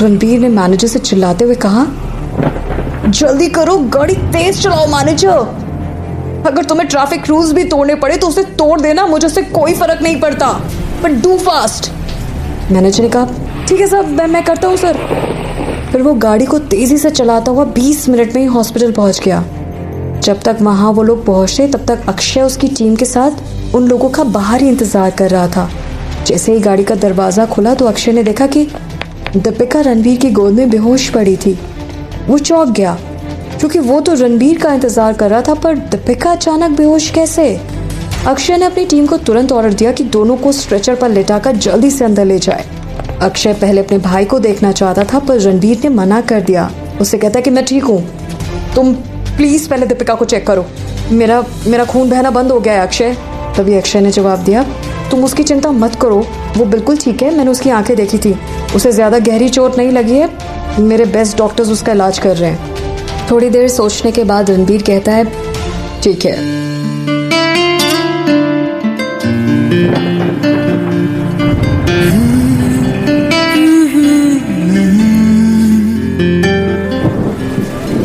रणबीर ने मैनेजर से चिल्लाते हुए कहा, जल्दी करो, गाड़ी तेज चलाओ मैनेजर। अगर तुम्हें ट्रैफिक रूल्स भी तोड़ने पड़े तो उसे तोड़ देना, मुझे उससे कोई फर्क नहीं पड़ता, बट डू फास्ट। मैनेजर ने कहा, ठीक है सर, मैं करता हूँ सर। फिर वो गाड़ी को तेजी से चलाता हुआ 20 मिनट में ही हॉस्पिटल पहुंच गया। जब तक वहां वो लोग पहुंचे तब तक अक्षय उसकी टीम के साथ उन लोगों का बाहर ही इंतजार कर रहा था। जैसे ही गाड़ी का दरवाजा खुला तो अक्षय ने देखा कि दीपिका रणबीर की गोद में बेहोश पड़ी थी। वो चौंक गया क्योंकि वो तो रणबीर का इंतजार कर रहा था, पर दीपिका अचानक बेहोश कैसे? अक्षय ने अपनी टीम को तुरंत ऑर्डर दिया कि दोनों को स्ट्रेचर पर लेटाकर जल्दी से अंदर ले जाए। अक्षय पहले अपने भाई को देखना चाहता था पर रणबीर ने मना कर दिया। उसे कहता कि मैं ठीक हूँ, तुम प्लीज पहले दीपिका को चेक करो, मेरा खून बहना बंद हो गया है अक्षय। तभी अक्षय ने जवाब दिया, तुम उसकी चिंता मत करो, वो बिल्कुल ठीक है, मैंने उसकी आंखें देखी थी, उसे ज्यादा गहरी चोट नहीं लगी है, मेरे बेस्ट डॉक्टर्स उसका इलाज कर रहे हैं। थोड़ी देर सोचने के बाद रणबीर कहता है, ठीक है।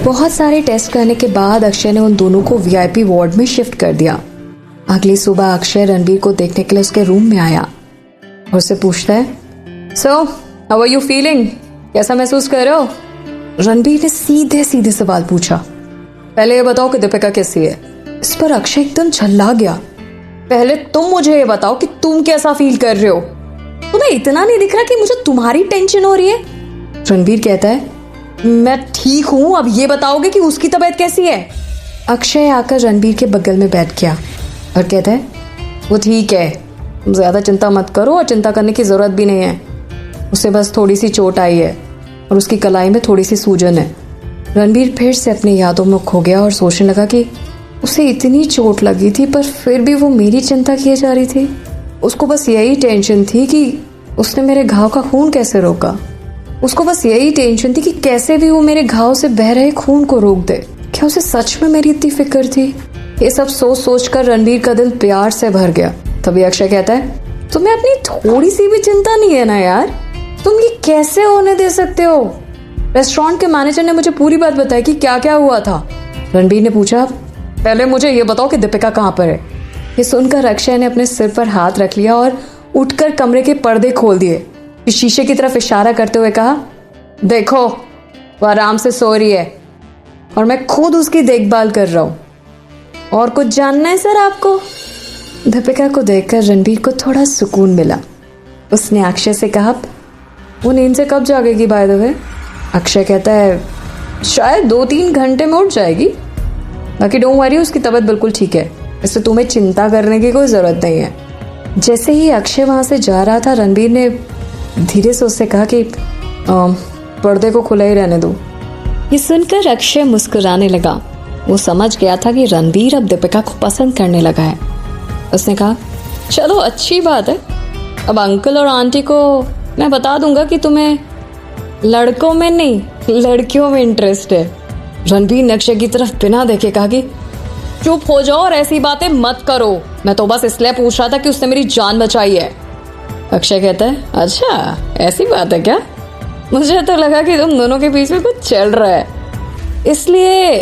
बहुत सारे टेस्ट करने के बाद अक्षय ने उन दोनों को वीआईपी वार्ड में शिफ्ट कर दिया। अगली सुबह अक्षय रणबीर को देखने के लिए उसके रूम में आया और उससे पूछता है, so how are you feeling, कैसा महसूस कर रहे हो? रणबीर ने सीधे सीधे सवाल पूछा, पहले ये बताओ कि दीपिका कैसी है। इस पर अक्षय एकदम झल्ला गया, पहले तुम मुझे ये बताओ कि तुम कैसा फील कर रहे हो, तुम्हें इतना नहीं दिख रहा कि मुझे तुम्हारी टेंशन हो रही है? रणबीर कहता है, मैं ठीक हूं, अब ये बताओगे कि उसकी तबीयत कैसी है? अक्षय आकर रणबीर के बगल में बैठ गया और कहता है, वो ठीक है, तुम ज्यादा चिंता मत करो और चिंता करने की जरूरत भी नहीं है, उसे बस थोड़ी सी चोट आई है और उसकी कलाई में थोड़ी सी सूजन है। रणबीर फिर से अपनी यादों में खो गया और सोचने लगा कि उसे इतनी चोट लगी थी पर फिर भी वो मेरी चिंता किए जा रही थी। उसको बस यही टेंशन थी कि उसने मेरे घाव का खून कैसे रोका, उसको बस यही टेंशन थी कि कैसे भी वो मेरे घाव से बह रहे खून को रोक दे। क्या उसे सच में मेरी इतनी फिक्र थी? ये सब सोच सोच कर रणबीर का दिल प्यार से भर गया। तभी अक्षय कहता है, तुम्हें अपनी थोड़ी सी भी चिंता नहीं है ना यार, तुम ये कैसे होने दे सकते हो? रेस्टोरेंट के मैनेजर ने मुझे पूरी बात बताई कि क्या क्या हुआ था। रणबीर ने पूछा, पहले मुझे ये बताओ कि दीपिका कहाँ पर है? ये सुनकर अक्षय ने अपने सिर पर हाथ रख लिया और उठकर कमरे के पर्दे खोल दिए। शीशे की तरफ इशारा करते हुए कहा, देखो वो आराम से सो रही है और मैं खुद उसकी देखभाल कर रहा हूं। और कुछ जानना है सर आपको? दीपिका को देखकर रणबीर को थोड़ा सुकून मिला। उसने अक्षय से कहा, वो नींद से कब जागेगी बाय द वे? अक्षय कहता है, शायद 2-3 घंटे में उठ जाएगी, बाकी डोंट वरी, उसकी तबीयत बिल्कुल ठीक है, इससे तुम्हें चिंता करने की कोई जरूरत नहीं है। जैसे ही अक्षय वहां से जा रहा था रणबीर ने धीरे से उससे कहा कि पर्दे को खुला ही रहने दो। ये सुनकर अक्षय मुस्कुराने लगा। वो समझ गया था कि रणबीर अब दीपिका को पसंद करने लगा है। उसने कहा, चलो अच्छी बात है, अब अंकल और आंटी को मैं बता दूंगा कि तुम्हें लड़कों में नहीं लड़कियों में इंटरेस्ट है। रणबीर ने अक्षय की तरफ बिना देखे कहा कि चुप हो जाओ और ऐसी बातें मत करो, मैं तो बस इसलिए पूछ रहा था कि उसने मेरी जान बचाई है। अक्षय कहता है, अच्छा ऐसी बात है क्या? मुझे तो लगा कि तुम दोनों के बीच में कुछ चल रहा है, इसलिए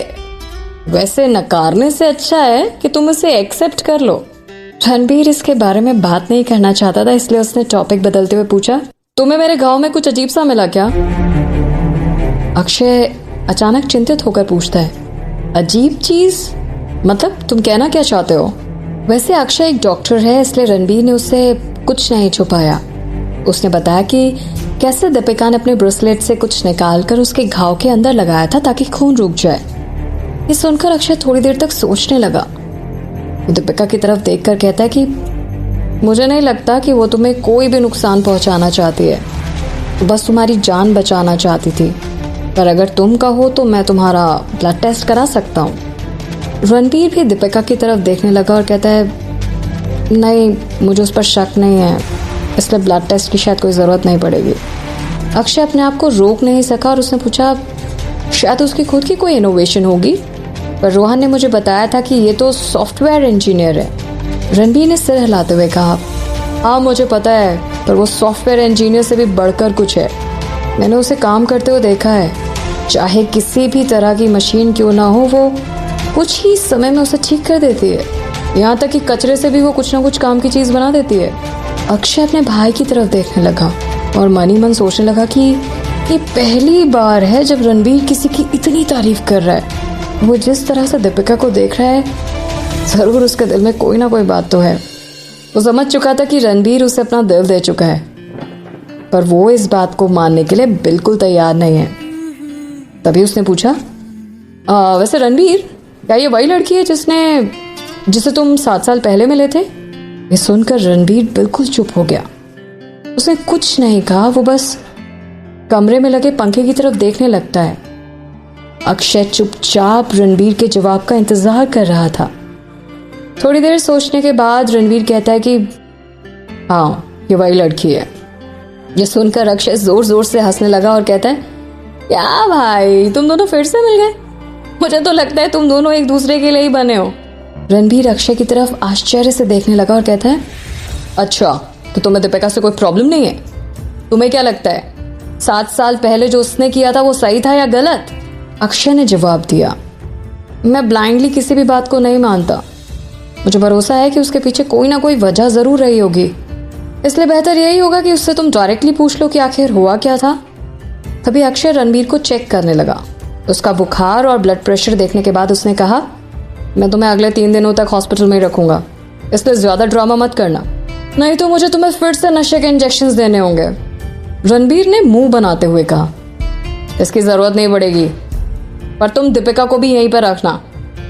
वैसे नकारने से अच्छा है कि तुम उसे एक्सेप्ट कर लो। रणबीर इसके बारे में बात नहीं करना चाहता था, इसलिए उसने टॉपिक बदलते हुए पूछा, तुम्हें मेरे घाव में कुछ अजीब सा मिला क्या? अक्षय अचानक चिंतित होकर पूछता है, अजीब चीज मतलब तुम कहना क्या चाहते हो? वैसे अक्षय एक डॉक्टर है, इसलिए रणबीर ने उससे कुछ नहीं छुपाया। उसने बताया कि कैसे दीपिका ने अपने ब्रेसलेट से कुछ निकालकर उसके घाव के अंदर लगाया था ताकि खून रुक जाए। ये सुनकर अक्षय थोड़ी देर तक सोचने लगा। वो दीपिका की तरफ देखकर कहता है कि मुझे नहीं लगता कि वो तुम्हें कोई भी नुकसान पहुंचाना चाहती है, तो बस तुम्हारी जान बचाना चाहती थी, पर अगर तुम कहो तो मैं तुम्हारा ब्लड टेस्ट करा सकता हूँ। रणबीर भी दीपिका की तरफ देखने लगा और कहता है, नहीं मुझे उस पर शक नहीं है, इसलिए ब्लड टेस्ट की शायद कोई ज़रूरत नहीं पड़ेगी। अक्षय अपने आप को रोक नहीं सका और उसने पूछा, शायद उसकी खुद की कोई इनोवेशन होगी, पर रोहन ने मुझे बताया था कि ये तो सॉफ्टवेयर इंजीनियर है। रणबीर ने सिर हिलाते हुए कहा, हाँ मुझे पता है, पर वो सॉफ्टवेयर इंजीनियर से भी बढ़कर कुछ है। मैंने उसे काम करते हुए देखा है। चाहे किसी भी तरह की मशीन क्यों ना हो, वो कुछ ही समय में उसे ठीक कर देती है। यहाँ तक कि कचरे से भी वो कुछ ना कुछ काम की चीज बना देती है। अक्षय अपने भाई की तरफ देखने लगा और मन ही मन सोचने लगा कि ये पहली बार है जब रणबीर किसी की इतनी तारीफ कर रहा है। वो जिस तरह से दीपिका को देख रहा है, जरूर उसके दिल में कोई ना कोई बात तो है। वो समझ चुका था कि रणबीर उसे अपना दिल दे चुका है, पर वो इस बात को मानने के लिए बिल्कुल तैयार नहीं है। तभी उसने पूछा, वैसे रणबीर, क्या ये वही लड़की है जिसे तुम 7 साल पहले मिले थे? ये सुनकर रणबीर बिल्कुल चुप हो गया। उसने कुछ नहीं कहा, वो बस कमरे में लगे पंखे की तरफ देखने लगता है। अक्षय चुपचाप रणबीर के जवाब का इंतजार कर रहा था। थोड़ी देर सोचने के बाद रणबीर कहता है कि हाँ, ये वही लड़की है। ये सुनकर अक्षय जोर जोर से हंसने लगा और कहता है, क्या भाई, तुम दोनों फिर से मिल गए? मुझे तो लगता है तुम दोनों एक दूसरे के लिए ही बने हो। रणबीर अक्षय की तरफ आश्चर्य से देखने लगा और कहता है, अच्छा, तो तुम्हें दीपिका से कोई प्रॉब्लम नहीं है? तुम्हें क्या लगता है 7 साल पहले जो उसने किया था वो सही था या गलत? अक्षय ने जवाब दिया, मैं ब्लाइंडली किसी भी बात को नहीं मानता। मुझे भरोसा है कि उसके पीछे कोई ना कोई वजह जरूर रही होगी, इसलिए बेहतर यही होगा कि उससे तुम डायरेक्टली पूछ लो कि आखिर हुआ क्या था। तभी अक्षय रणबीर को चेक करने लगा। उसका बुखार और ब्लड प्रेशर देखने के बाद उसने कहा, मैं तुम्हें अगले 3 दिनों तक हॉस्पिटल में ही रखूंगा, इसलिए ज्यादा ड्रामा मत करना, नहीं तो मुझे तुम्हें फिर से नशे के इंजेक्शंस देने होंगे। रणबीर ने मुंह बनाते हुए कहा, इसकी जरूरत नहीं पड़ेगी, पर तुम दीपिका को भी यहीं पर रखना,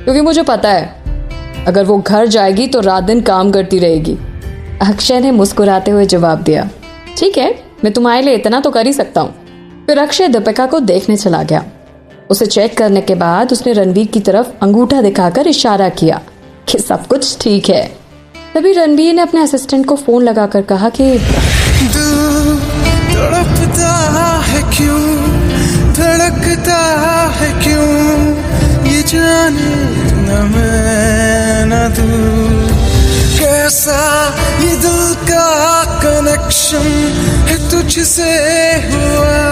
क्योंकि मुझे पता है अगर वो घर जाएगी तो रात दिन काम करती रहेगी। अक्षय ने मुस्कुराते हुए जवाब दिया, ठीक है, मैं तुम्हारे लिए इतना तो कर ही सकता हूँ। फिर अक्षय दीपिका को देखने चला गया। उसे चेक करने के बाद उसने रणबीर की तरफ अंगूठा दिखाकर इशारा किया कि सब कुछ ठीक है। तभी रणबीर ने अपने असिस्टेंट को फोन लगाकर कहा कि तड़पता है क्यों, धड़कता है क्यों, ये जाने न मैं न तू, कैसा ये दिल का कनेक्शन है तुझसे हुआ